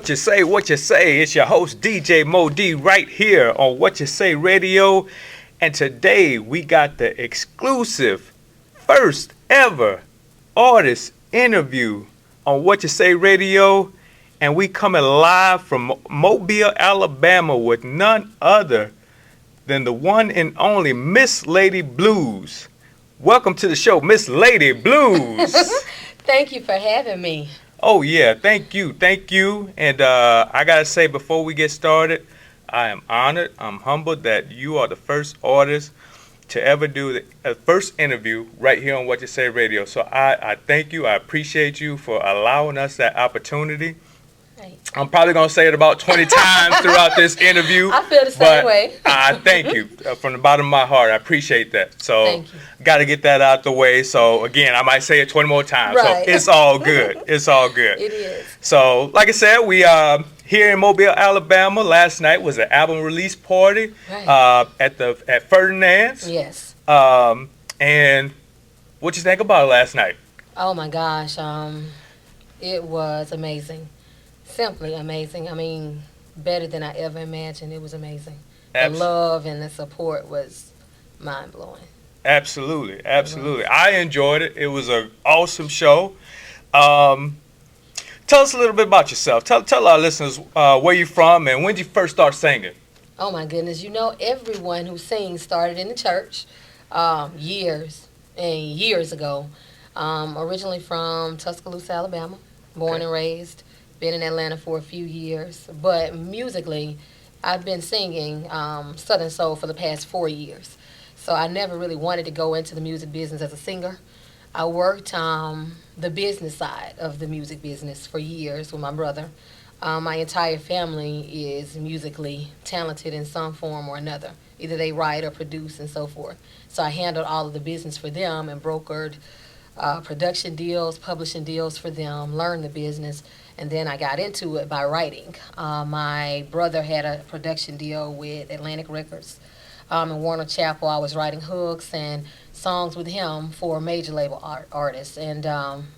What You Say, What You Say. It's your host, DJ Mo D, right here on What You Say Radio. And today we got the exclusive first ever artist interview on What You Say Radio. And we coming live from Mobile, Alabama with none other than the one and only Miss Lady Blues. Welcome to the show, Miss Lady Blues. Thank you for having me. Oh, yeah. Thank you. And I got to say, before we get started, I am honored, I'm humbled that you are the first artist to ever do the first interview right here on What You Say Radio. So I thank you. I appreciate you for allowing us that opportunity. Right. I'm probably going to say it about 20 times throughout this interview. I feel the same way. I thank you from the bottom of my heart. I appreciate that. So Thank you. Got to get that out the way. So, again, I might say it 20 more times. Right. So it's all good. It's all good. It is. So, like I said, we here in Mobile, Alabama. Last night was an album release party Right. at Ferdinand's. Yes. And what you think about it last night? Oh my gosh. It was amazing. Simply amazing. I mean, better than I ever imagined. It was amazing. The love and the support was mind blowing. Absolutely. I enjoyed it. It was an awesome show. Tell us a little bit about yourself. Tell our listeners where you're from and when did you first start singing? Oh my goodness. You know, everyone who sings started in the church years and years ago. Originally from Tuscaloosa, Alabama. Born and raised. Been in Atlanta for a few years. But musically, I've been singing Southern Soul for the past 4 years. So I never really wanted to go into the music business as a singer. I worked the business side of the music business for years with my brother. My entire family is musically talented in some form or another. Either they write or produce and so forth. So I handled all of the business for them and brokered production deals, publishing deals for them, learned the business, and then I got into it by writing. My brother had a production deal with Atlantic Records. In Warner Chapel, I was writing hooks and songs with him for major label artists. And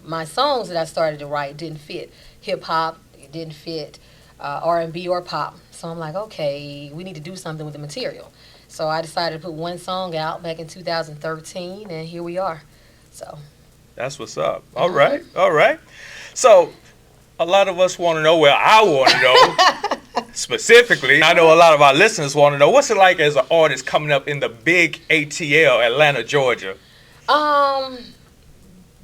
my songs that I started to write didn't fit hip-hop, it didn't fit R&B or pop. So I'm like, okay, we need to do something with the material. So I decided to put one song out back in 2013, and here we are. So that's what's up. All right. So a lot of us want to know, well, I want to know specifically. I know a lot of our listeners want to know, what's it like as an artist coming up in the big ATL, Atlanta, Georgia?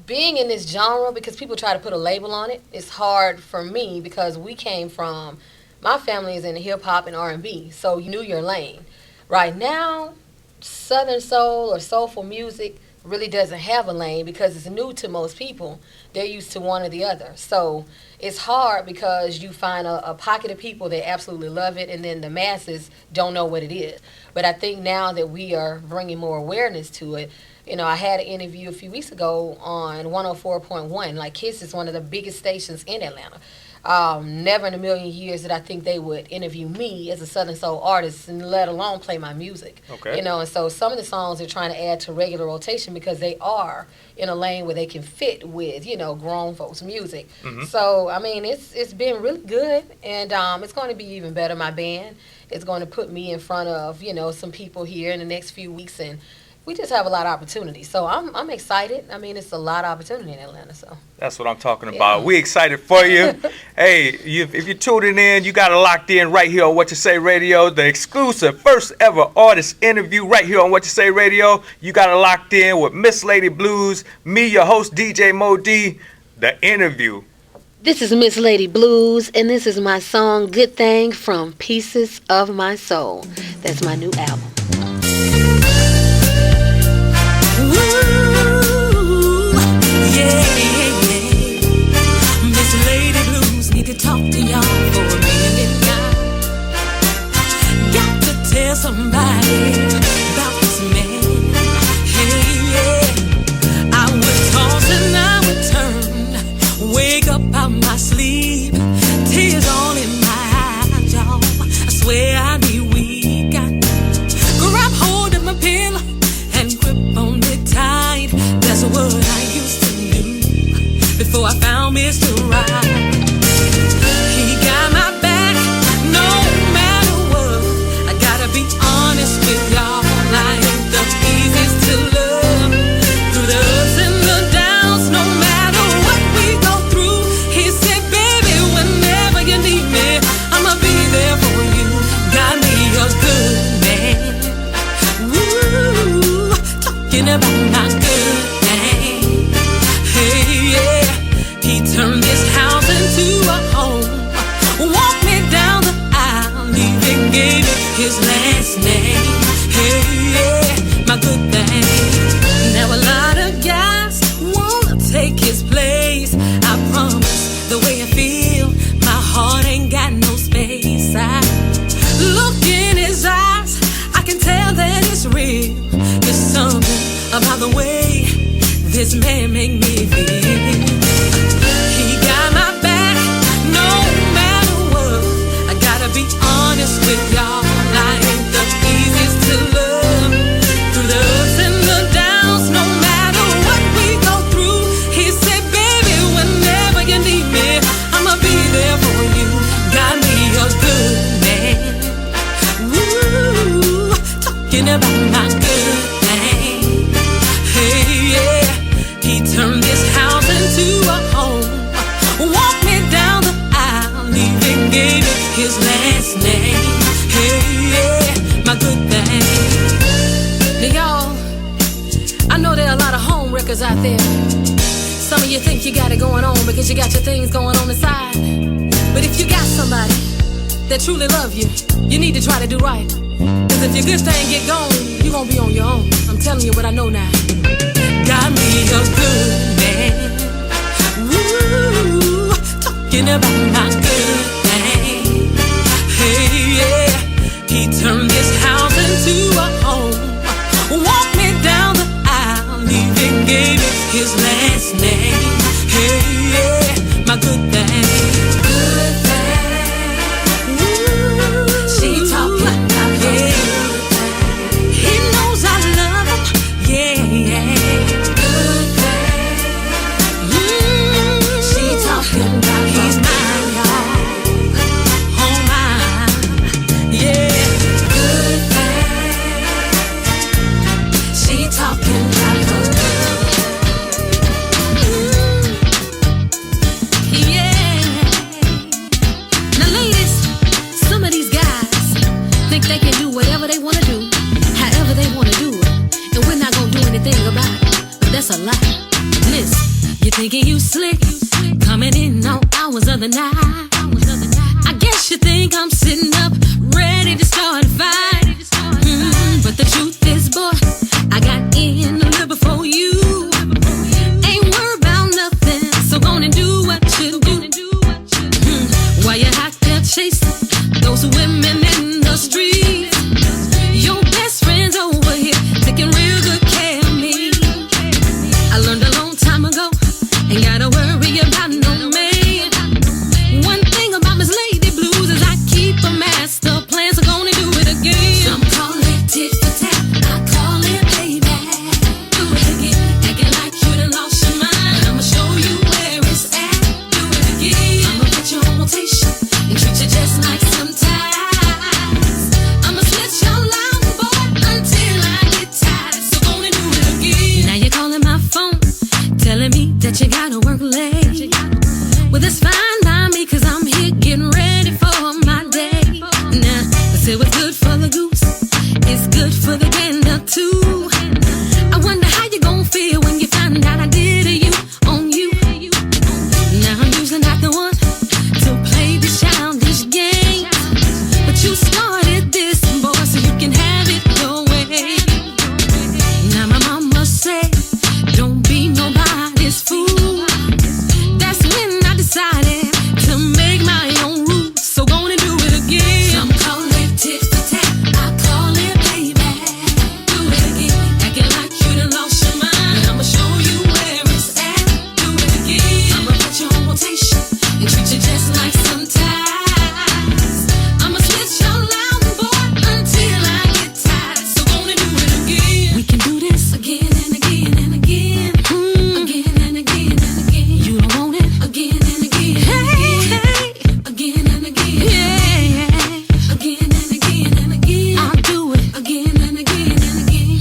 Being in this genre, because people try to put a label on it, it's hard for me because my family is in hip-hop and R&B, so you knew your lane. Right now, Southern Soul or soulful music really doesn't have a lane because it's new to most people. They're used to one or the other. So it's hard because you find a pocket of people that absolutely love it and then the masses don't know what it is. But I think now that we are bringing more awareness to it, you know, I had an interview a few weeks ago on 104.1. Like, KISS is one of the biggest stations in Atlanta. Never in a million years did I think they would interview me as a Southern Soul artist and let alone play my music. Okay. You know, and so some of the songs they're trying to add to regular rotation because they are in a lane where they can fit with, you know, grown folks' music. Mm-hmm. So, I mean, it's been really good, and it's going to be even better. My band is going to put me in front of, you know, some people here in the next few weeks, and we just have a lot of opportunity. So I'm excited. I mean, it's a lot of opportunity in Atlanta. So that's what I'm talking about. We excited for you. Hey, if you're tuning in, you got it locked in right here on What You Say Radio, the exclusive first ever artist interview right here on What You Say Radio. You got it locked in with Miss Lady Blues, me, your host, DJ Mo D, the interview. This is Miss Lady Blues, and this is my song, Good Thing, from Pieces of My Soul. That's my new album. Miss Lady Blues, need to talk to y'all for a minute now. Got to tell somebody about this man. Hey, yeah. I would toss and I would turn, wake up out my sleep, tears all in my eyes, y'all. I swear I'd be weak. I grab hold of my pillow and grip on it tight. That's what I used to do before I found Mr. Right. He got my talking about my good thing. Hey, yeah, he turned this house into a home. Walked me down the aisle, even gave it his last name. Hey, yeah, my good thing. Now, y'all, I know there are a lot of home wreckers out there. Some of you think you got it going on because you got your things going on the side. But if you got somebody that truly love you, you need to try to do right. Cause if your good thing get gone, you won't be on your own. I'm telling you what I know now. Got me a good man. Woo, talking about my good thing. Hey, yeah, he turned this house into a home. Walked me down the aisle, even gave it his last name. Hey, yeah, my good thing. Good thing. Ooh, she talking about good thing. He knows I love him. Yeah, yeah. Good thing. She talking about he's mine, y'all. Oh, mine. Yeah. Good thing. She talking about good thing. They can do whatever they want to do, however they want to do it, and we're not gonna do anything about it. But that's a lie. Listen, you're thinking you slick, coming in all hours of the night. I guess you think I'm sitting up, ready to start a fight. But the truth is, boy, I got in a little before you. Ain't worried about nothing, so gonna do what you do. While you're out there chasing those women in the street. Your best friend's over here taking real good care of me. I learned a long time ago, ain't gotta worry about no man. One thing about Miss Lady Blues is I keep a master plan, so gonna do it again. Some call it tit for tat, I call it payback. Do it again, acting like you done lost your mind. I'ma show you where it's at. Do it again, I'ma put you on rotation and treat you just like some time. Telling me that you gotta work late. Well, that's fine by me, cause I'm here getting ready for my day. Now, they say what's good for the goose is good for the gander too. I wonder how you gon' feel when you find out I did a you on you. Now I'm usually not the one to play this childish game, but you started this, boy, so you can have it your way. Now my mama said, don't be nobody's fool. That's when I decided to make my own rules. So gonna do it again. Some call it tit for tat, I call it payback. Do it again, acting like you done lost your mind. I'ma show you where it's at. Do it again, I'ma put you on rotation and treat you just like some ties. I'ma switch your loud boy until I get tired. So gonna do it again. We can do this again and again and again. Again and again and again. You don't want it? Again and again. Hey, again and again. Yeah. Again and again and again. I'll do it. Again and again and again.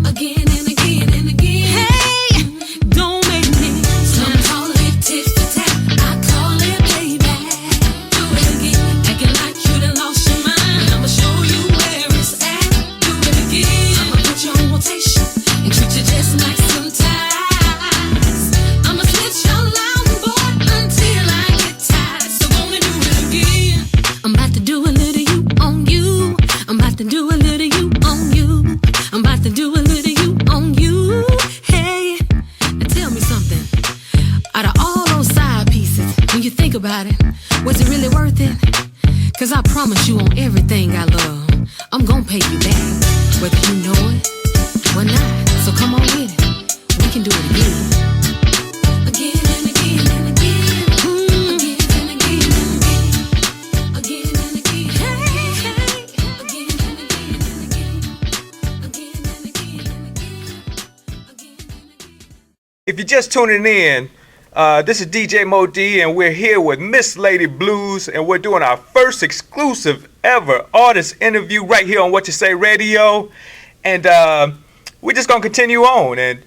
Again and again and again. Hey, don't make me. Some call it tit for tat, I call it payback. Do it again, acting like you done lost your mind. I'ma show you where it's at. Do it again, I'ma put you on rotation and treat you just like some ties. I'ma switch your loud boy until I get tired. So gonna do it again. I'm about to do a little you on you. I'm about to do a little you on you. I'm about to do a little you on you. Hey, now tell me something. Out of all those side pieces, when you think about it, was it really worth it? Cause I promise you on everything I love, I'm gonna pay you back, whether you know it or not. So come on with it, we can do it again. Again and again and again. Again and again and again. Again and again. Hey, hey. Again and again and again. Again and again and again. Again and again. If you're just tuning in, This is DJ Mo D, and we're here with Miss Lady Blues, and we're doing our first exclusive ever artist interview right here on What You Say Radio. And we're just going to continue on. And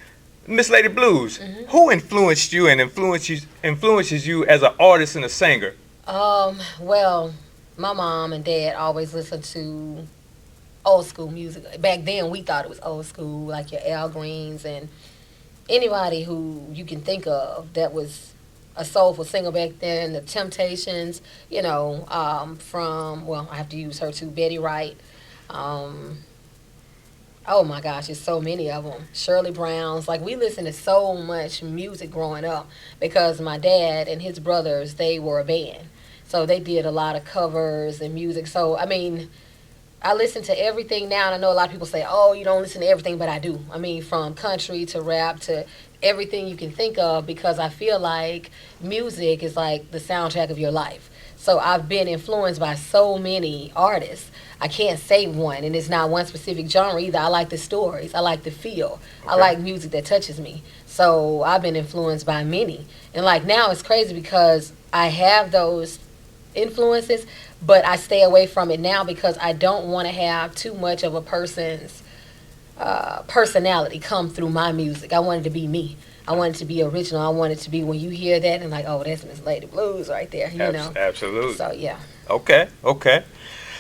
Miss Lady Blues, who influenced you and influences you as an artist and a singer? Well, my mom and dad always listened to old school music. Back then, we thought it was old school, like your Al Greens and anybody who you can think of that was a soulful singer back then. The Temptations, you know, I have to use her too, Betty Wright. Oh my gosh, there's so many of them. Shirley Brown's. Like, we listened to so much music growing up because my dad and his brothers, they were a band. So they did a lot of covers and music. So, I mean, I listen to everything now, and I know a lot of people say, oh, you don't listen to everything, but I do. I mean, from country to rap to everything you can think of, because I feel like music is like the soundtrack of your life. So I've been influenced by so many artists. I can't say one, and it's not one specific genre either. I like the stories. I like the feel. Okay. I like music that touches me. So I've been influenced by many. And like now it's crazy because I have those influences, but I stay away from it now because I don't want to have too much of a person's personality come through my music. I want it to be me. I want it to be original. I want it to be when you hear that and like, oh, that's Miss Lady Blues right there, you know. Absolutely. So, yeah. Okay.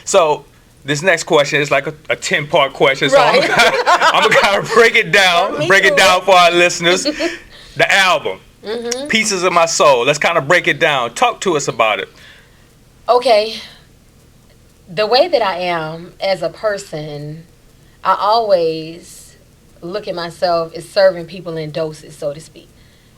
So this next question is like a 10-part question. So right. I'm going to kind of break it down for our listeners. The album, Pieces of My Soul. Let's kind of break it down. Talk to us about it. Okay. The way that I am as a person, I always look at myself as serving people in doses, so to speak.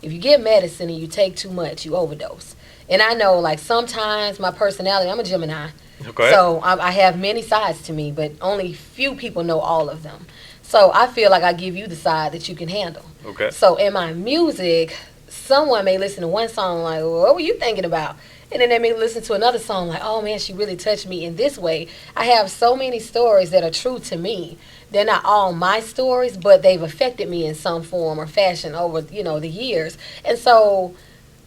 If you get medicine and you take too much, you overdose. And I know, like, sometimes my personality, I'm a Gemini. Okay. So I have many sides to me, but only few people know all of them. So I feel like I give you the side that you can handle. Okay. So in my music, someone may listen to one song like, well, what were you thinking about? And then they may listen to another song like, oh man, she really touched me in this way. I have so many stories that are true to me. They're not all my stories, but they've affected me in some form or fashion over, you know, the years. And so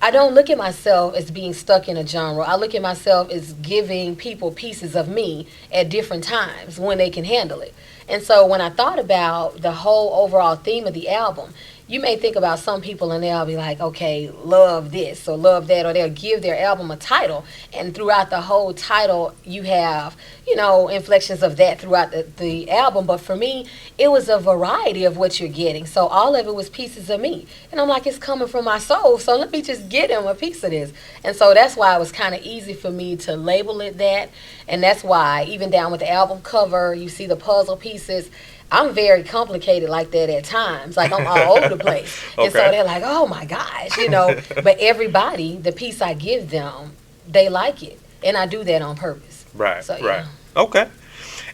I don't look at myself as being stuck in a genre. I look at myself as giving people pieces of me at different times when they can handle it. And so when I thought about the whole overall theme of the album, you may think about some people and they'll be like, okay, love this or love that, or they'll give their album a title. And throughout the whole title, you have, you know, inflections of that throughout the album. But for me, it was a variety of what you're getting. So all of it was pieces of me. And I'm like, it's coming from my soul, so let me just get him a piece of this. And so that's why it was kind of easy for me to label it that. And that's why, even down with the album cover, you see the puzzle pieces. I'm very complicated like that at times. Like, I'm all over the place. Okay. And so they're like, oh, my gosh, you know. But everybody, the piece I give them, they like it. And I do that on purpose. Right, so, right. Yeah. Okay.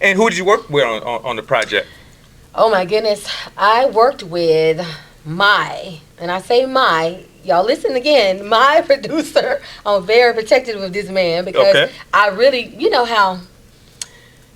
And who did you work with on the project? Oh, my goodness. I worked with and I say y'all listen again, my producer. I'm very protective of this man because I really, you know how...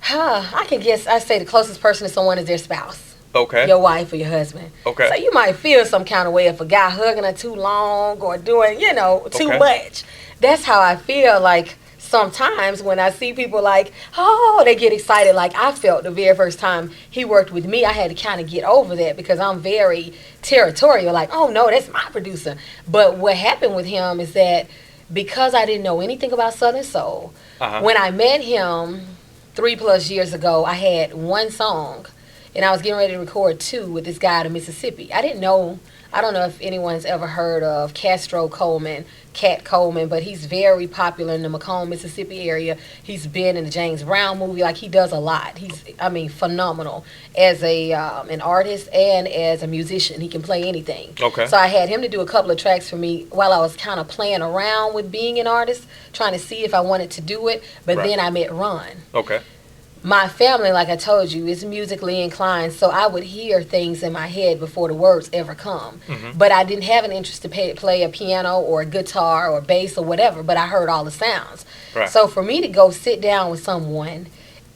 I can guess, I say the closest person to someone is their spouse. Okay. Your wife or your husband. Okay. So you might feel some kind of way if a guy hugging her too long or doing, you know, too much. That's how I feel like sometimes when I see people like, oh, they get excited. Like I felt the very first time he worked with me, I had to kind of get over that because I'm very territorial. Like, oh, no, that's my producer. But what happened with him is that because I didn't know anything about Southern Soul, when I met him 3+ years ago, I had one song, and I was getting ready to record 2 with this guy out of Mississippi. I don't know if anyone's ever heard of Castro Coleman, Cat Coleman, but he's very popular in the Macomb, Mississippi area. He's been in the James Brown movie. Like, he does a lot. He's, phenomenal as an artist and as a musician. He can play anything. Okay. So I had him to do a couple of tracks for me while I was kind of playing around with being an artist, trying to see if I wanted to do it. But then I met Ron. Okay. My family, like I told you, is musically inclined, so I would hear things in my head before the words ever come. Mm-hmm. But I didn't have an interest to play a piano or a guitar or bass or whatever, but I heard all the sounds. Right. So for me to go sit down with someone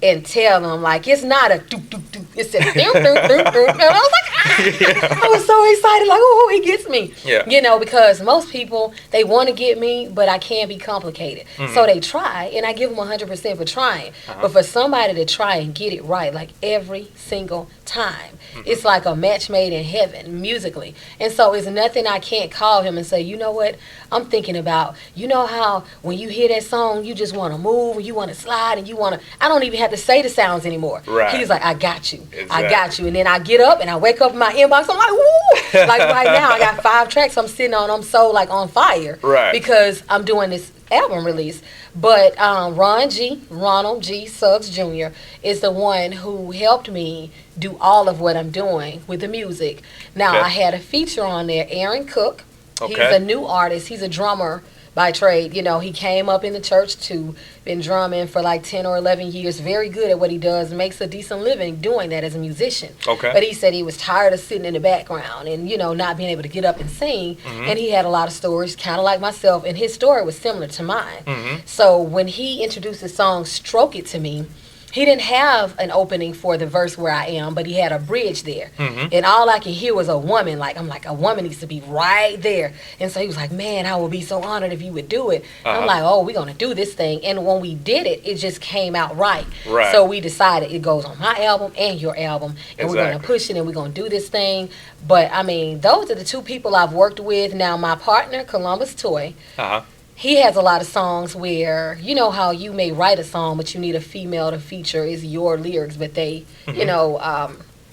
and tell them, like, it's not a do-do-do, it's a do-do-do-do, and I was like, I was so excited, like, oh, he gets me. Yeah. You know, because most people, they want to get me, but I can be complicated. So they try, and I give them 100% for trying. But for somebody to try and get it right, like every single time, it's like a match made in heaven, musically. And so it's nothing I can't call him and say, you know what, I'm thinking about, you know how when you hear that song, you just want to move, and you want to slide, and you want to, I don't even have to say the sounds anymore. Right. He's like, I got you. Exactly. I got you. And then I get up and I wake up in my inbox. I'm like, woo! Like right now, I got 5 tracks I'm sitting on. I'm so like on fire. Right. Because I'm doing this album release. But Ronald G. Suggs Jr. is the one who helped me do all of what I'm doing with the music. Now, Okay. I had a feature on there, Aaron Cook. Okay. He's a new artist. He's a drummer by trade. You know, he came up in the church too, been drumming for like 10 or 11 years, very good at what he does, makes a decent living doing that as a musician. Okay. But he said he was tired of sitting in the background and, you know, not being able to get up and sing. And he had a lot of stories, kind of like myself, and his story was similar to mine. So when he introduced the song Stroke It to me, he didn't have an opening for the verse Where I Am, but he had a bridge there. And all I could hear was a woman. Like, I'm like, a woman needs to be right there. And so he was like, man, I would be so honored if you would do it. I'm like, oh, we're going to do this thing. And when we did it, it just came out right. Right. So we decided it goes on my album and your album. And we're going to Exactly. push it and we're going to do this thing. But, I mean, those are the 2 people I've worked with. Now, my partner, Columbus Toy, Uh-huh. he has a lot of songs where, you know how you may write a song, but you need a female to feature is your lyrics, but they, you know,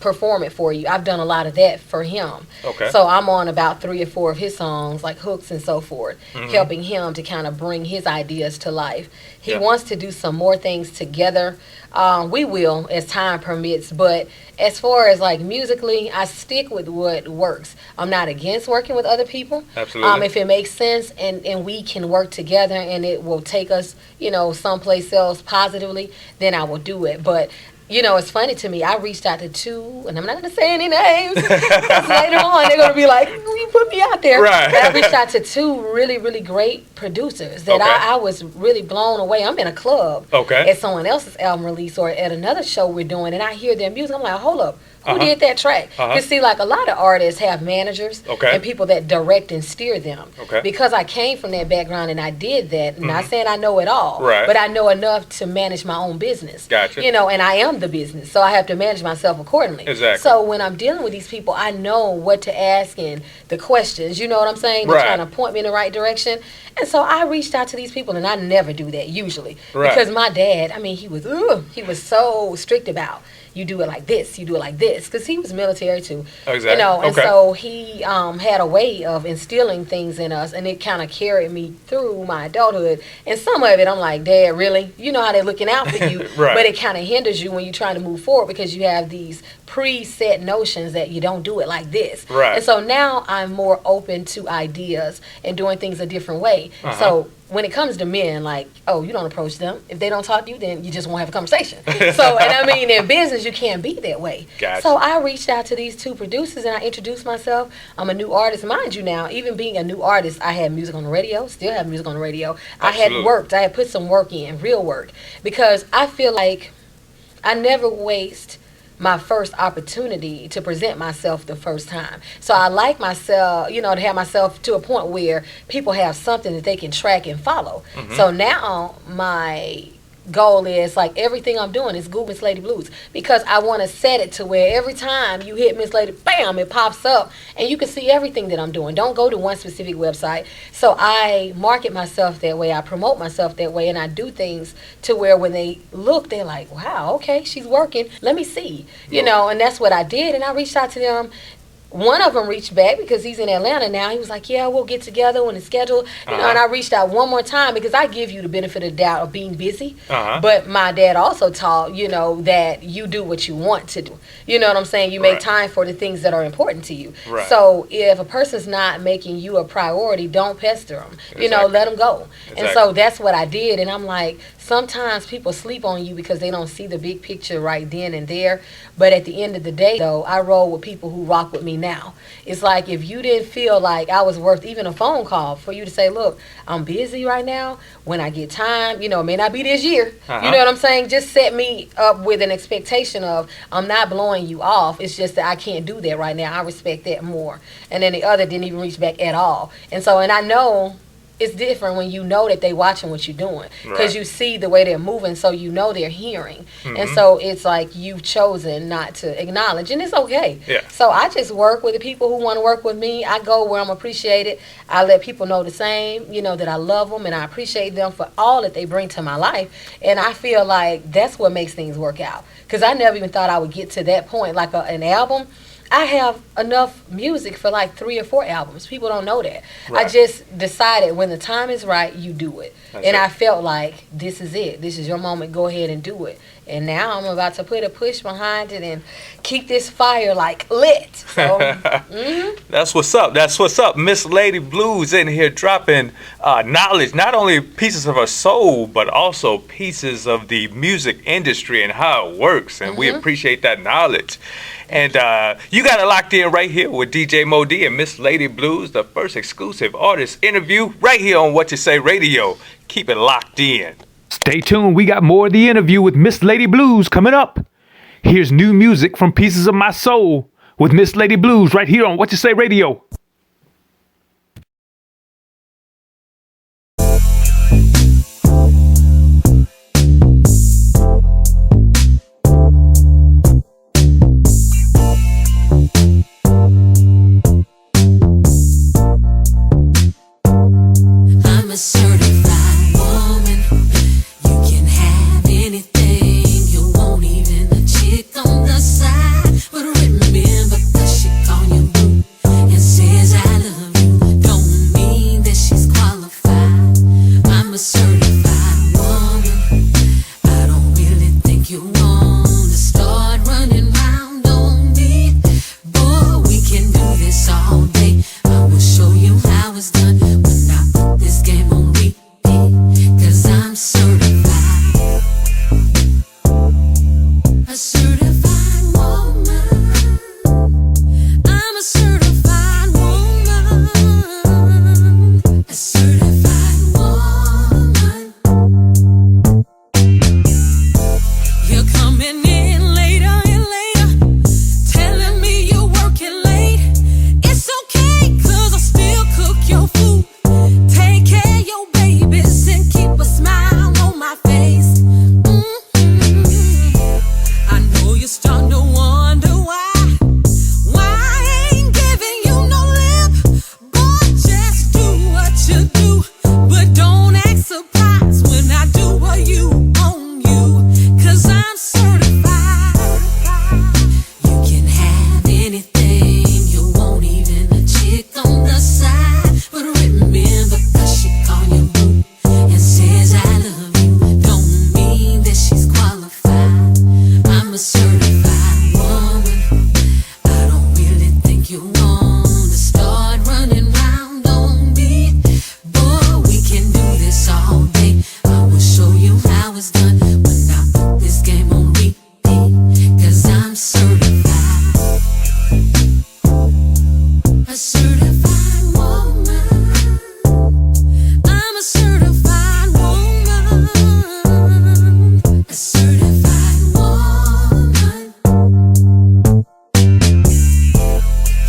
perform it for you. I've done a lot of that for him. Okay. So I'm on about 3 or 4 of his songs, like hooks and so forth, helping him to kind of bring his ideas to life. He Yeah. wants to do some more things together. We will as time permits, but as far as like musically, I stick with what works. I'm not against working with other people. Absolutely. If it makes sense and we can work together and it will take us, you know, someplace else positively, then I will do it. But you know, it's funny to me. I reached out to 2, and I'm not going to say any names. 'Cause later on, they're going to be like, you put me out there. Right. But I reached out to 2 really, really great producers that Okay. I was really blown away. I'm in a club Okay. at someone else's album release or at another show we're doing, and I hear their music. I'm like, hold up. Who Uh-huh. did that track? Uh-huh. You see, like a lot of artists have managers Okay. and people that direct and steer them. Okay. Because I came from that background and I did that. Not saying I know it all, Right. but I know enough to manage my own business. Gotcha. You know, and I am the business, so I have to manage myself accordingly. Exactly. So when I'm dealing with these people, I know what to ask and the questions. You know what I'm saying? They're Right. trying to point me in the right direction. And so I reached out to these people, and I never do that usually Right. because my dad, I mean, he was so strict about. You do it like this, you do it like this, because he was military too. Exactly. You know, and Okay. so he had a way of instilling things in us, and it kind of carried me through my adulthood. And some of it, I'm like, Dad, really? You know how they're looking out for you, Right. but it kind of hinders you when you're trying to move forward because you have these preset notions that you don't do it like this. Right. And so now I'm more open to ideas and doing things a different way. Uh-huh. So when it comes to men, like, oh, you don't approach them. If they don't talk to you, then you just won't have a conversation. So, and I mean, in business, you can't be that way. Gotcha. So I reached out to these 2 producers and I introduced myself. I'm a new artist. Mind you now, even being a new artist, I had music on the radio, still have music on the radio. I Absolutely. had worked. I had put some work in, real work, because I feel like I never waste my first opportunity to present myself the first time. So I like myself, you know, to have myself to a point where people have something that they can track and follow. So now my goal is like everything I'm doing is Google Miss Lady Blues because I want to set it to where every time you hit Miss Lady, bam, it pops up and you can see everything that I'm doing. Don't go to one specific website. So I market myself that way. I promote myself that way and I do things to where when they look, they're like, wow, okay, she's working. Let me see, you know, and that's what I did. And I reached out to them. One of them reached back because he's in Atlanta now. He was like, yeah, we'll get together when it's scheduled. You know, and I reached out one more time because I give you the benefit of the doubt of being busy. But my dad also taught, you know, that you do what you want to do. You know what I'm saying? You make Right. time for the things that are important to you. Right. So if a person's not making you a priority, don't pester them. You know, Exactly. let them go. And Exactly. so that's what I did. And I'm like, sometimes people sleep on you because they don't see the big picture right then and there. But at the end of the day, though, I roll with people who rock with me me now. It's like if you didn't feel like I was worth even a phone call for you to say, look, I'm busy right now. When I get time, it may not be this year. You know what I'm saying? Just set me up with an expectation of I'm not blowing you off. It's just that I can't do that right now. I respect that more. And then the other didn't even reach back at all. And I know it's different when you know that they watching what you're doing, because you see the way they're moving, so they're hearing. And so it's like you've chosen not to acknowledge, and it's okay. So I just work with the people who want to work with me. I go where I'm appreciated. I let people know the same, that I love them and I appreciate them for all that they bring to my life. And I feel like that's what makes things work out, because I never even thought I would get to that point. Like an album, I have enough music for like 3 or 4 albums. People don't know that. I just decided when the time is right, you do it. I felt like this is it. This is your moment. Go ahead and do it. And now I'm about to put a push behind it and keep this fire like lit. So, That's what's up. That's what's up. Miss Lady Blues in here dropping knowledge, not only pieces of her soul, but also pieces of the music industry and how it works. And we appreciate that knowledge. And you got it locked in right here with DJ Mo D and Miss Lady Blues, the first exclusive artist interview right here on What You Say Radio. Keep it locked in. Stay tuned. We got more of the interview with Miss Lady Blues coming up. Here's new music from Pieces of My Soul with Miss Lady Blues right here on What You Say Radio. I'm a certified woman. You can have anything you want, even a chick on the side. But remember, that she call you boo and says I love you, don't mean that she's qualified. I'm a certified woman. I don't really think you want to start running round on me. Boy, we can do this all day. I will show you how it's done when I put this game on repeat. 'Cause I'm certified, a certified woman. I'm a certified woman, a certified woman. You're coming in later and later, telling me you're working late. It's okay, 'cause I still cook your food, take care of your babies, and keep a smile on my face. I know you're starting to wonder why I ain't giving you no lip. Boy, just do what you do, but don't act surprised when I do what you own you. 'Cause I'm certified. You can have anything you want, even a chick on the side. But remember, 'cause she call you boo and says I love you, don't mean that she's qualified. I'm a certified woman. I don't really think you want to start running round on me. Boy, we can do this all day. I will show you how it's done when I put this game on repeat. 'Cause I'm certified, a certified woman. I'm a certified woman, a certified woman.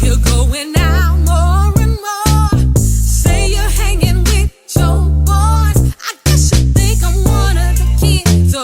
You're going out more and more. Say you're hanging with your boys. I guess you think I'm one of the kids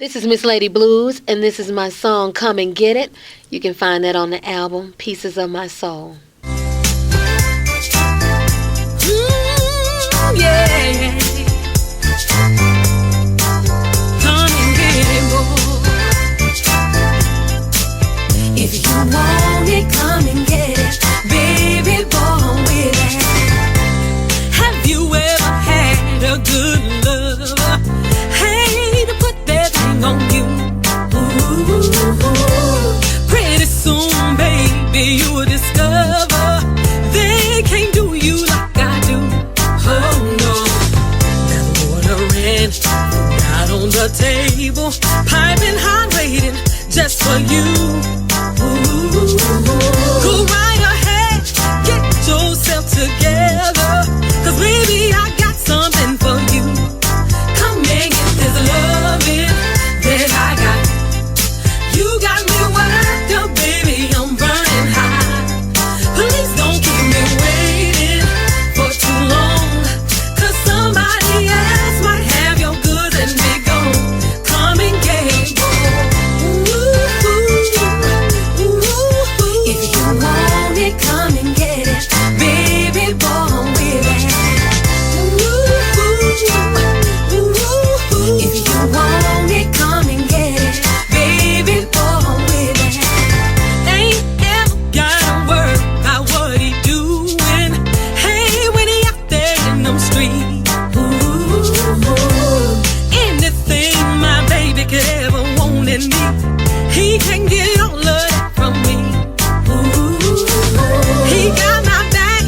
This is Miss Lady Blues, and this is my song, Come and Get It. You can find that on the album, Pieces of My Soul. Yeah. Come and get it, boy. If you want it, come and get it. Baby, born with it. Have you ever had a good lover? Hate to put that thing on you. Ooh. Pretty soon, baby, you'll discover they can't do you like I do. Oh no. Now the water ran out on the table, piping hot, waiting just for you. Ooh. Go right ahead, get yourself together, 'cause baby I got something for you. Come and get this loving that I got. You got me worked up, baby, I'm burning high. Please don't keep me waiting for too long, 'cause somebody else might have your goods and be gone. Come and get it, boy. If you want it, come and get it. Baby, born with it. If you want it, come and get it. Baby, born with it. Ain't ever gotta worry about what he doing. Hey, when he out there in them streets. Anything my baby could ever want in me, he can get all of that from me. He got my back,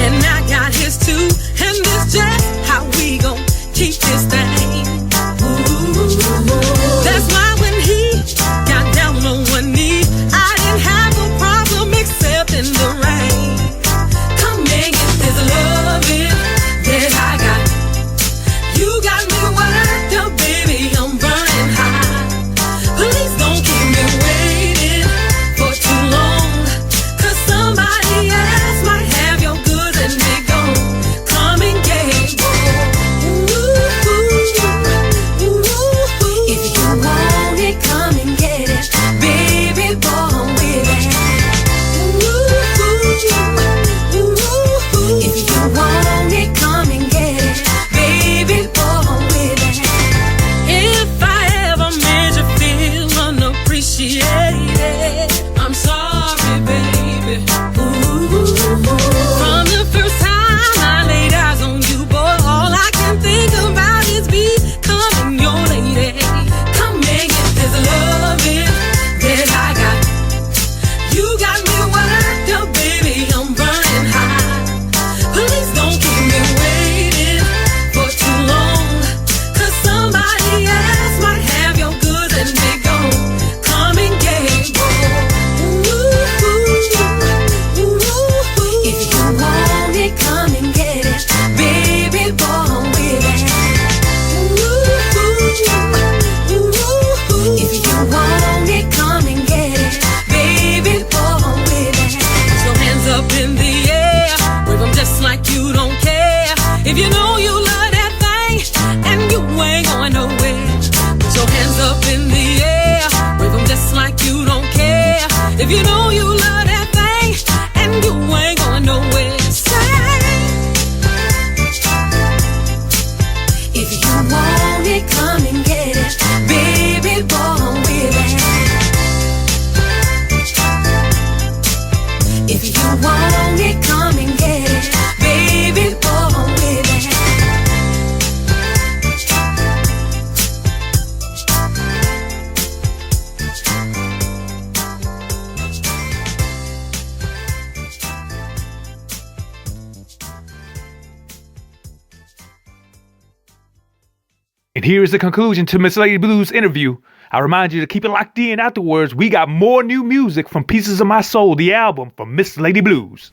and I got his too. And this just how we gon' keep this thing. That's why when he got down on one knee, I didn't have a problem accepting the rain. Come and get this loving that I got. You got me worked up, baby, I'm burning high. Please don't keep me waiting for too long, 'cause somebody else might have your goods and be gone. Come and get it, boy. If you want it, come and get it. Baby, born with it. If you want it, come and get it. Baby, born with it. If I ever made you feel unappreciated, I'm sorry, baby. From the first time I laid eyes on you, boy, all I can think about is becoming your lady. Come and get this loving that I got. You got me worked up, baby, I'm burning high. Please don't keep me waiting for too long, 'cause somebody else might have your goods and be gone. Come and get it, boy. If you want it, come and get it. Baby, born with it. If you want it, come and get it. Baby, born with it. Put your hands up in the air, wave 'em just like you don't care. If you know you love that thing and you ain't going nowhere, put your hands up in the air, wave 'em just like you don't care. If you know you love that thing and you ain't going nowhere, say. If you want it, come and get it. Baby, born with it. If you want it, come and get it. Baby, born with it. And here is the conclusion to Miss Lady Blues' interview. I remind you to keep it locked in afterwards. We got more new music from Pieces of My Soul, the album from Miss Lady Blues.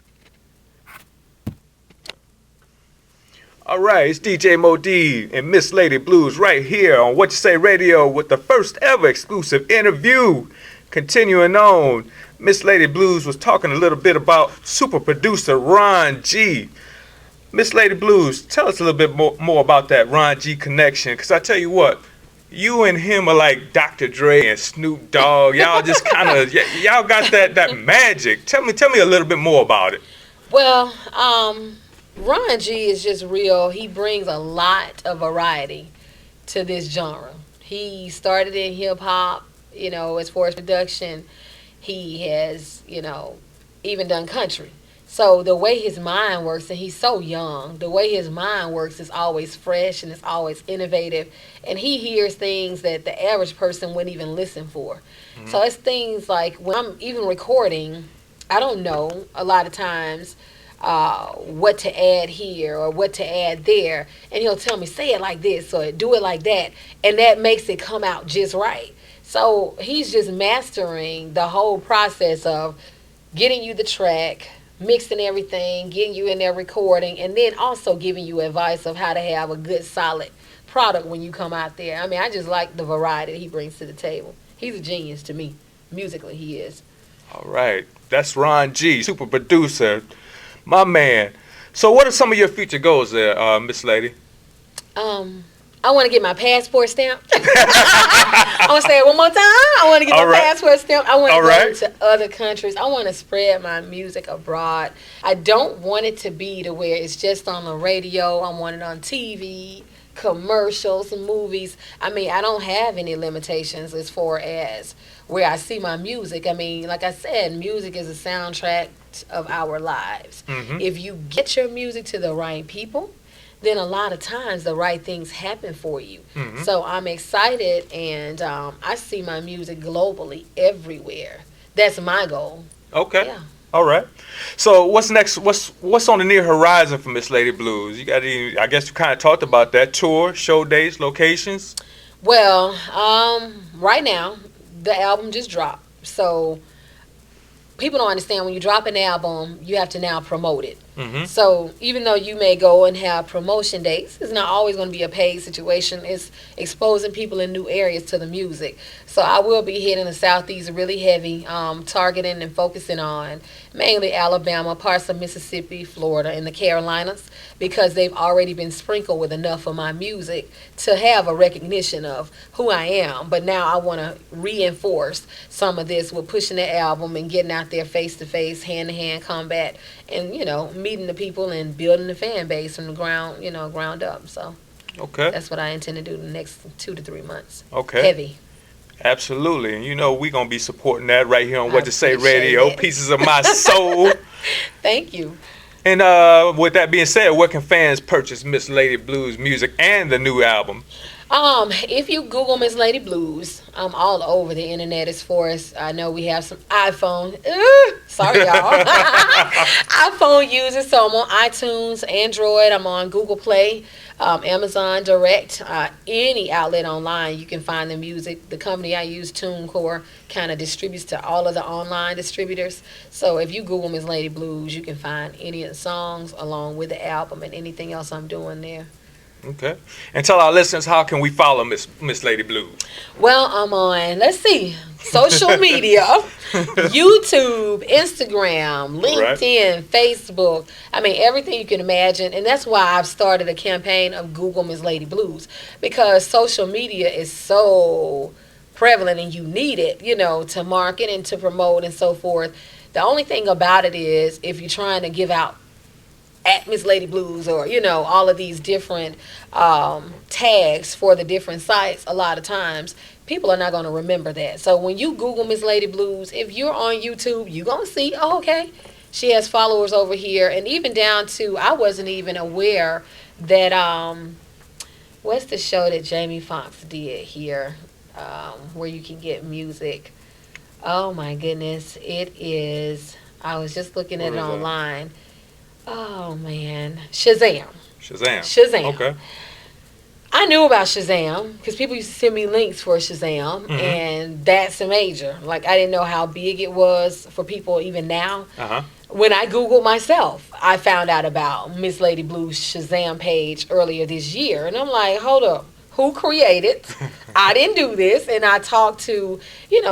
All right, it's DJ Mo D and Miss Lady Blues right here on What You Say Radio with the first ever exclusive interview. Continuing on, Miss Lady Blues was talking a little bit about super producer Ron G. Miss Lady Blues, tell us a little bit more about that Ron G connection, because I tell you what, you and him are like Dr. Dre and Snoop Dogg. Y'all just kind of y'all got that magic. Tell me a little bit more about it. Well, Ron G is just real. He brings a lot of variety to this genre. He started in hip hop, as far as production. He has, even done country. So the way his mind works, and he's so young, the way his mind works is always fresh and it's always innovative. And he hears things that the average person wouldn't even listen for. Mm-hmm. So it's things like when I'm even recording, I don't know a lot of times what to add here or what to add there. And he'll tell me, say it like this or do it like that. And that makes it come out just right. So he's just mastering the whole process of getting you the track, mixing everything, getting you in there recording, and then also giving you advice of how to have a good, solid product when you come out there. I mean, I just like the variety that he brings to the table. He's a genius to me. Musically, he is. All right. That's Ron G, super producer. My man. So what are some of your future goals there, Miss Lady? I want to get my passport stamp. I want to say it one more time. I want to get my passport stamp. I want to go to other countries. I want to spread my music abroad. I don't want it to be to where it's just on the radio. I want it on TV, commercials, movies. I mean, I don't have any limitations as far as where I see my music. I mean, like I said, music is a soundtrack of our lives. Mm-hmm. If you get your music to the right people, then a lot of times the right things happen for you. Mm-hmm. So I'm excited, and I see my music globally everywhere. That's my goal. Okay. Yeah. All right. So what's next? What's on the near horizon for Miss Lady Blues? You got any? I guess you kind of talked about that tour, show dates, locations. Well, right now the album just dropped, so people don't understand when you drop an album, you have to now promote it. Mm-hmm. So even though you may go and have promotion dates, it's not always going to be a paid situation. It's exposing people in new areas to the music. So I will be hitting the Southeast really heavy, targeting and focusing on mainly Alabama, parts of Mississippi, Florida, and the Carolinas, because they've already been sprinkled with enough of my music to have a recognition of who I am. But now I want to reinforce some of this with pushing the album and getting out there face-to-face, hand-to-hand combat, and, meeting the people and building the fan base from the ground up. So that's what I intend to do the next 2 to 3 months. Okay. Heavy. Absolutely. And we're going to be supporting that right here on What to Say Radio, Pieces of My Soul. Thank you. And with that being said, where can fans purchase Miss Lady Blues music and the new album? If you Google Miss Lady Blues, I'm all over the internet as far as I know. We have some iPhone. Sorry, y'all. iPhone users, so I'm on iTunes, Android. I'm on Google Play, Amazon Direct, any outlet online. You can find the music. The company I use, TuneCore, kind of distributes to all of the online distributors. So if you Google Miss Lady Blues, you can find any of the songs along with the album and anything else I'm doing there. Okay. And tell our listeners, how can we follow Miss Lady Blues? Well, I'm on, social media, YouTube, Instagram, LinkedIn, Facebook. I mean, everything you can imagine. And that's why I've started a campaign of Google Miss Lady Blues, because social media is so prevalent and you need it, to market and to promote and so forth. The only thing about it is if you're trying to give out at Miss Lady Blues or, all of these different tags for the different sites, a lot of times people are not going to remember that. So when you Google Miss Lady Blues, if you're on YouTube, you're going to see, okay, she has followers over here. And even down to, I wasn't even aware that, what's the show that Jamie Foxx did here where you can get music? Oh, my goodness. It is, I was just looking at it online. Oh, man. Shazam. Okay. I knew about Shazam because people used to send me links for Shazam, and that's a major. Like, I didn't know how big it was for people even now. Uh-huh. When I Googled myself, I found out about Miss Lady Blues Shazam page earlier this year. And I'm like, hold up. Who created? I didn't do this. And I talked to,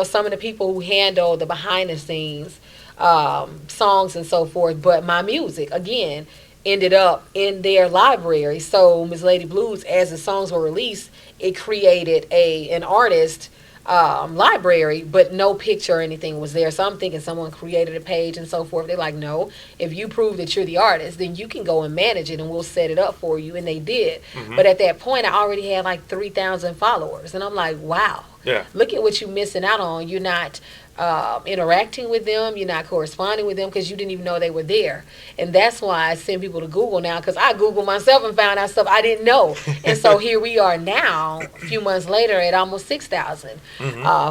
some of the people who handle the behind the scenes songs and so forth, but my music again ended up in their library. So Miss Lady Blues, as the songs were released, it created an artist library, but no picture or anything was there. So I'm thinking someone created a page and so forth. They're like, no, if you prove that you're the artist, then you can go and manage it and we'll set it up for you. And they did. But at that point, I already had like 3,000 followers. And I'm like, wow, look at what you're missing out on. You're not interacting with them, you're not corresponding with them because you didn't even know they were there. And that's why I send people to Google now, because I Googled myself and found out stuff I didn't know. And so here we are now, a few months later, at almost 6,000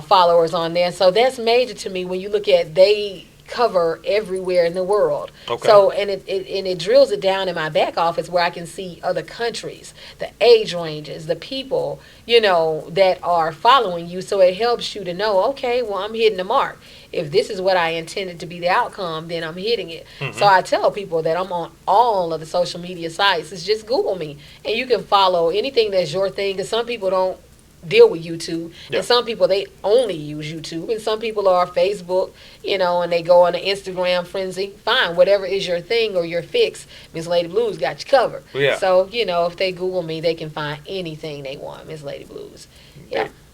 followers on there. So that's major to me when you look at they cover everywhere in the world. So and it drills it down in my back office where I can see other countries, the age ranges, the people, you know, that are following you. So it helps you to know, okay, well, I'm hitting the mark. If this is what I intended to be the outcome, then I'm hitting it. So I tell people that I'm on all of the social media sites. It's just Google me and you can follow anything that's your thing, because some people don't deal with YouTube, and some people, they only use YouTube, and some people are Facebook, you know, and they go on the Instagram frenzy. Fine, whatever is your thing or your fix, Miss Lady Blues got you covered. So, you know, if they Google me, they can find anything they want, Miss Lady Blues.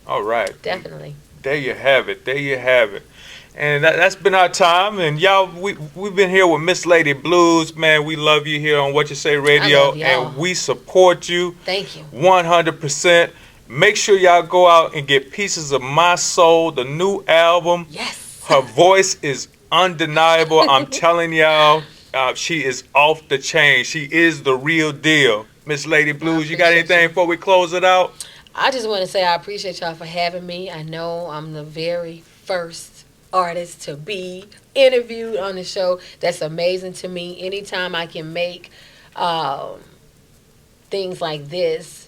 All right, definitely. There you have it. There you have it. And that's been our time. And y'all, we've been here with Miss Lady Blues. Man, we love you here on What You Say Radio, and we support you. Thank you. 100%. Make sure y'all go out and get Pieces of My Soul, the new album. Yes. Her voice is undeniable. I'm telling y'all, she is off the chain. She is the real deal. Miss Lady Blues, you got anything before we close it out? I just want to say I appreciate y'all for having me. I know I'm the very first artist to be interviewed on the show. That's amazing to me. Anytime I can make things like this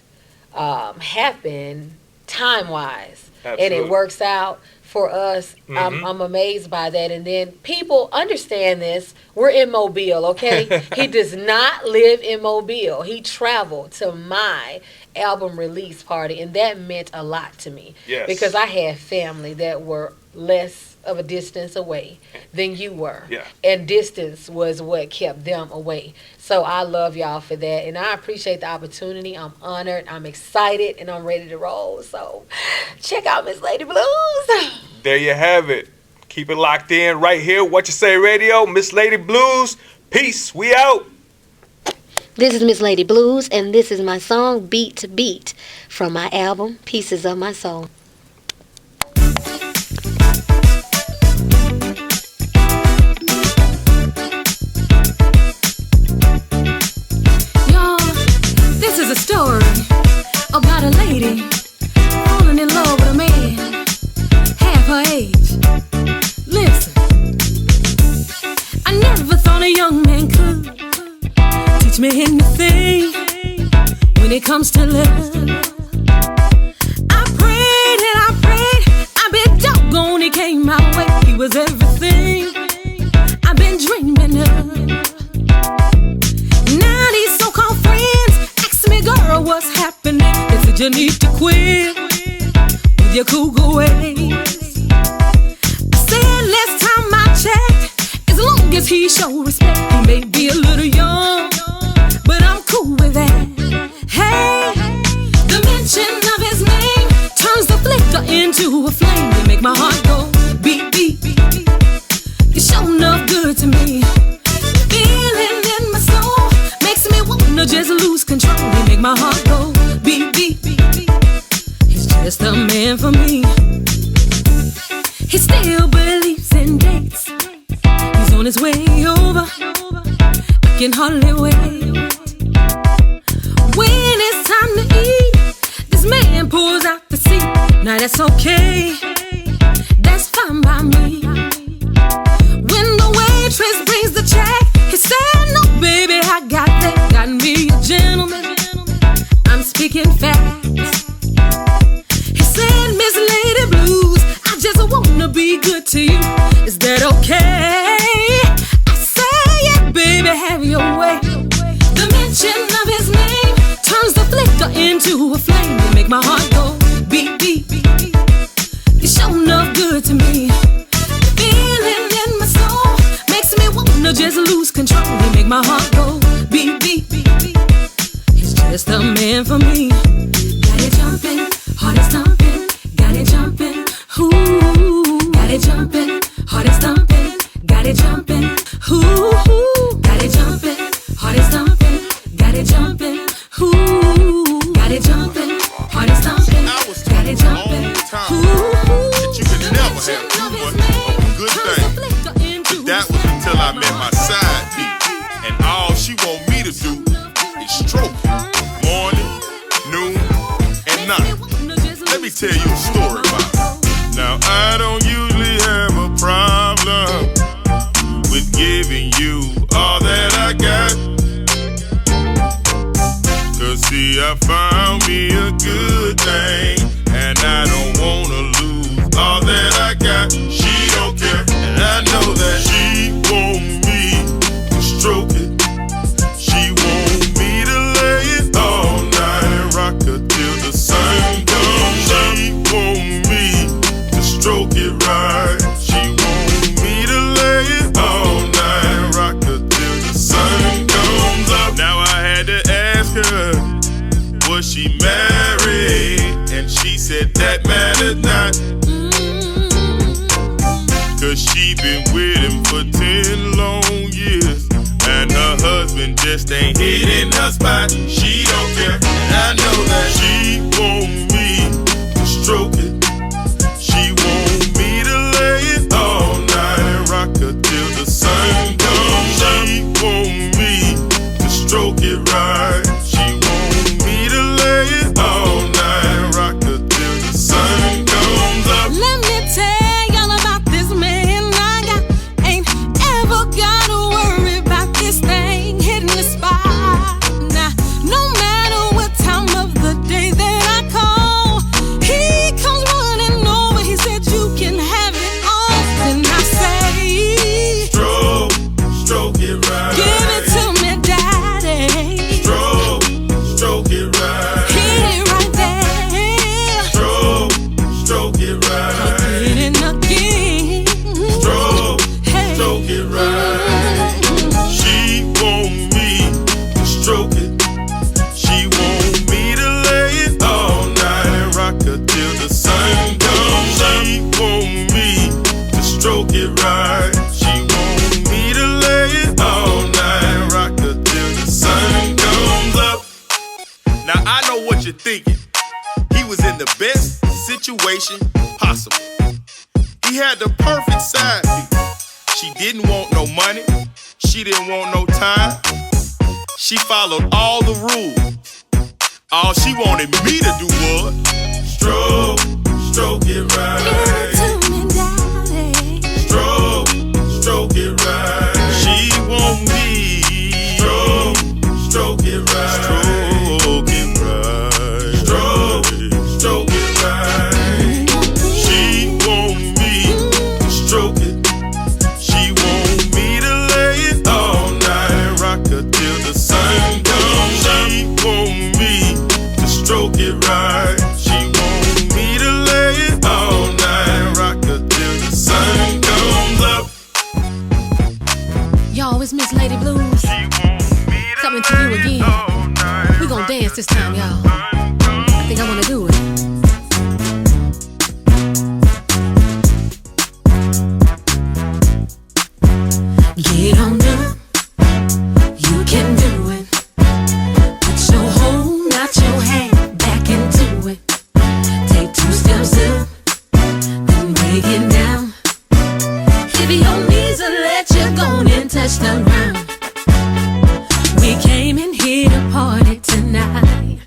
happen time-wise, and it works out for us, I'm amazed by that. And then people understand this. We're in Mobile, okay? He does not live in Mobile. He traveled to my album release party, and that meant a lot to me. Because I had family that were less of a distance away than you were. And distance was what kept them away. So I love y'all for that, and I appreciate the opportunity. I'm honored, I'm excited, and I'm ready to roll. So check out Miss Lady Blues. There you have it. Keep it locked in right here. What You Say Radio, Miss Lady Blues. Peace. We out. This is Miss Lady Blues, and this is my song Beat to Beat from my album Pieces of My Soul. A story about a lady falling in love with a man half her age. Listen, I never thought a young man could teach me anything when it comes to love. I prayed and I prayed, I bet doggone he came my way. He was everything I've been dreaming of. Now these so-called friends ask me, girl, what's happening? They said you need to quit with your cougar ways. I said last time I checked, as long as he show respect, he may be a little young, but I'm cool with that. Hey, the mention of his name turns the flicker into a flame. You make my heart go beat, beat, beat, beat. You sure enough good to me. Feeling in my soul makes me wanna just lose control. You make my heart go beat, beat, beat, beat. He's just the man for me. He still believes in dates. He's on his way over. I can hardly wait. When it's time to eat, this man pulls out the seat. Now that's okay, that's fine by me. When the waitress brings the check, he said, no, baby, I got that. Got me a gentleman, I'm speaking facts. He said, Miss Lady Blues, I just wanna be good to you. Is that okay? I say, yeah, baby, have your way. The mention of his name turns the flicker into a flame. You make my heart go beat, beat, beat, beat. You're sure enough good to me. Feeling in my soul makes me wanna just lose control. You make my heart go beat, beat, beat, beat. He's just the man for me. Got you jumping good thing. But that was until I met my side piece. And all she want me to do is stroke it. Morning, noon, and night. Let me tell you a story about it. Now I don't usually have a problem with giving you all that I got. Cause see, I found me a good thing, and I don't wanna lose all that I got. She don't care, and I know that she want me to stroke it. She want me to lay it all night and rock her till the sun comes up. She want me to stroke it right. She want me to lay it all night and rock her till the sun comes up. Now I had to ask her, was she married? And she said that mattered not. Cause she been with him for 10 long years, and her husband just ain't hitting her spot. She don't care, and I know that she want me to stroke it. She want me to lay it all night and rock her till the sun comes up. She want me to stroke it right. She want me to lay it all night and rock her till the sun comes up. Let me tell y'all about this man I got. Ain't ever gotta worry about this thing hitting the spot. Now, no matter what time of the day that I call, he comes running over. He said you can have it all. Then I say, Stroke it right. give it to me, daddy. Stroke it right. Hit it right there. Stroke it right. Hit it again. Hey. Stroke it right. She want me to stroke it. She want me to lay it all night and rock her till the sun comes up. She want me to stroke it right. She want me to lay it all night and rock her till the sun comes up. Now I know what you're thinking. He was in the best situation possible. He had the perfect side piece. She didn't want no money. She didn't want no time. She followed all the rules. All she wanted me to do was stroke it Give it right. to me, daddy. Stroke it right. She want me stroke it right. Stroke it right. Stroke it right. She want me to stroke it. She want me to lay it all night and rock her till the sun comes up. She want me to stroke it right. She want me to lay it all night and rock her till the sun comes up. Y'all, it's Miss Lady Blues coming to you again. We gon' dance this time, y'all. I think I wanna do it. Get on up, you can do it. Put your whole, not your hand, back into it. Take 2 steps up, then break it down. If your knees will let you go and touch the ground. We came in here to party tonight.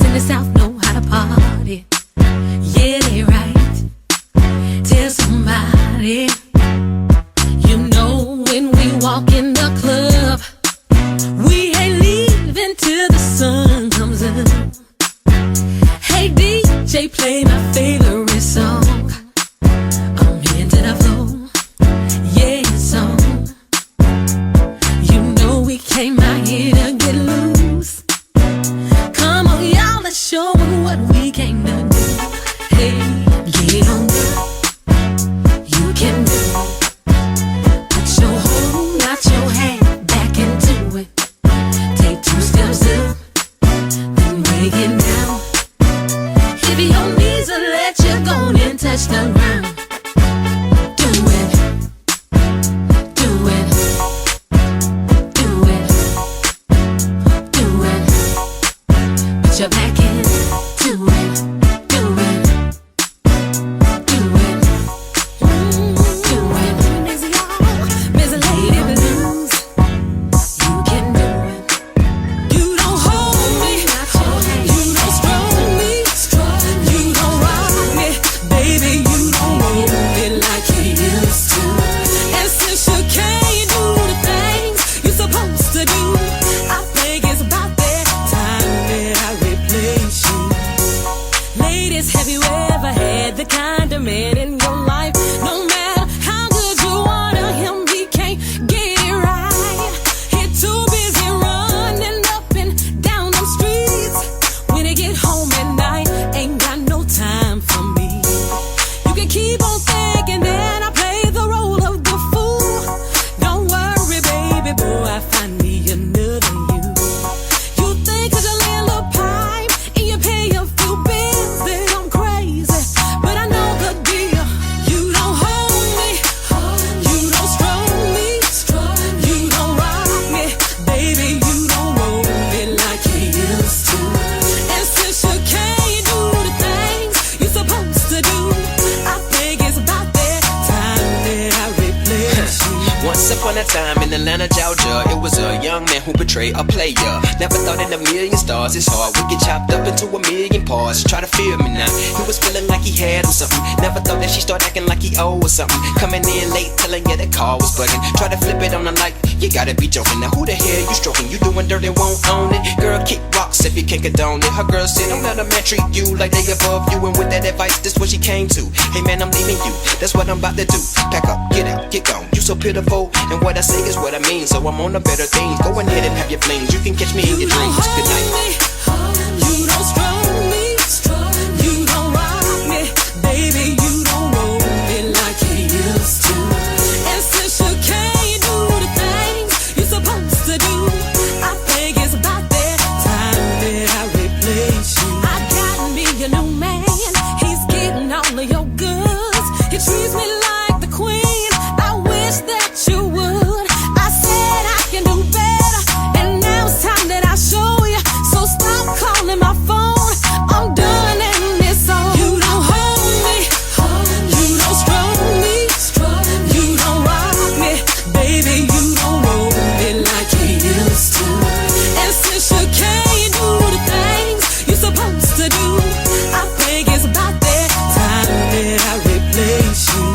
in the South know how to party. Yeah, they right. Tell somebody. You know when we walk in the club, we ain't leaving till the sun comes up. Hey DJ, play my favorite song. I'm here to the floor. Yeah, it's on. You know we came out here to get loose. Come on, y'all, let's show 'em what we came to do. Hey, get on up. You can do it. Put your whole, not your hand back into it. Take 2 steps up, then break it down. If your knees will let you go and touch the ground. Do it. Do it. Do it. Do it. Put your back into it. Do it. Do it. Do it. Miss Lady Blues. You can do it. You don't hold me. You don't stroke me. You don't rock me. Baby, you don't roll me like you used to. And since you can't do the things you're supposed to do, I think it's about that time that I replace you. Ladies, have you ever had the kind of man in your life? No matter how good you want him, he can't get it right. He's too busy running up and down them streets. When he get home at night, ain't got no time for me. You can keep on thinking that I play the role of the fool. Don't worry, baby boy, I find me another you. You think 'cause you lay a little pipe and you pay a few bills that I'm crazy, but I know the deal. You don't hold me, you don't stroke me, you don't rock me, baby, you don't roll me like you used to. And since you can't do the things you're supposed to do, I think it's about that time that I replace you. Once upon a time in Atlanta, Georgia, it was a young man who betrayed a player. Never thought in a million stars it's hard. We get chopped up into a million parts. Try to feel me now. He was feeling like he had or something. Never thought that she start acting like he owe or something. Coming in late, telling you the car was bugging. Try to flip it on the like, you gotta be joking. Now who the hell you stroking? You doing dirt and won't own it. Girl, kick rocks if you can't condone it. Her girl said, don't let a man treat you like they above you. And with that advice, this what she came to. Hey man, I'm leaving you. That's what I'm about to do. Pack up, get out, get gone. You so pitiful, and what I say is what I mean. So I'm on to better things. Go ahead and have your flings. You can catch me in your dreams. Good night. You don't stroke me, you don't rock me, baby, you don't roll me like you used to. And since you can't do the things you're supposed to do, I think it's about that time that I replace you. I got me a new man, he's getting all of your goods. He treats me like the queen, I wish that you would. I said I can do better, and now it's time that I show you. So stop calling my phone, I'm done and it's on. You don't hold me, you don't stroke me, you don't rock me, baby, you don't roll me like you used to. And since you can't do the things you're supposed to do, I think it's about that time that I replace you.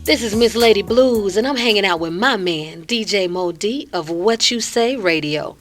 This is Miss Lady Blues, and I'm hanging out with my man, DJ Mo D of What You Say Radio.